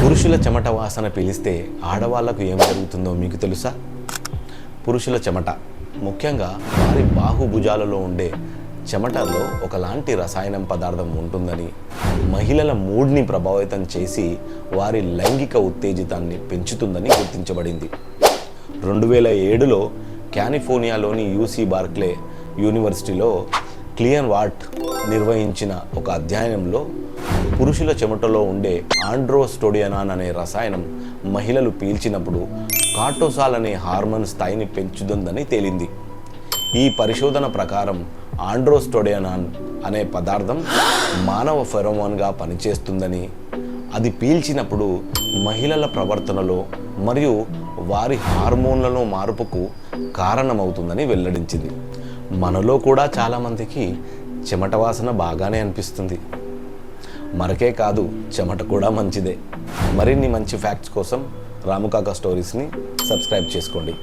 పురుషుల చెమట వాసన పీలిస్తే ఆడవాళ్లకు ఏం జరుగుతుందో మీకు తెలుసా? పురుషుల చెమట, ముఖ్యంగా వారి బాహుభుజాలలో ఉండే చెమటలో ఒకలాంటి రసాయనం పదార్థం ఉంటుందని, మహిళల మూడ్ని ప్రభావితం చేసి వారి లైంగిక ఉత్తేజితాన్ని పెంచుతుందని గుర్తించబడింది. 2007లో కాలిఫోర్నియాలోని యూసీ బార్క్లే యూనివర్సిటీలో క్లియర్ వాట్ నిర్వహించిన ఒక అధ్యయనంలో పురుషుల చెమటలో ఉండే ఆండ్రోస్టోడియనాన్ అనే రసాయనం మహిళలు పీల్చినప్పుడు కార్టిసాల్ అనే హార్మోన్ స్థాయిని పెంచుతుందని తేలింది. ఈ పరిశోధన ప్రకారం ఆండ్రోస్టోడియనాన్ అనే పదార్థం మానవ ఫెరోమోన్గా పనిచేస్తుందని, అది పీల్చినప్పుడు మహిళల ప్రవర్తనలో మరియు వారి హార్మోన్లలో మార్పుకు కారణమవుతుందని వెల్లడించింది. మనలో కూడా చాలామందికి చెమట వాసన బాగానే అనిపిస్తుంది. మరకే కాదు, చెమట కూడా మంచిదే. మరిన్ని మంచి ఫ్యాక్ట్స్ కోసం రాముకాక స్టోరీస్ని సబ్స్క్రైబ్ చేసుకోండి.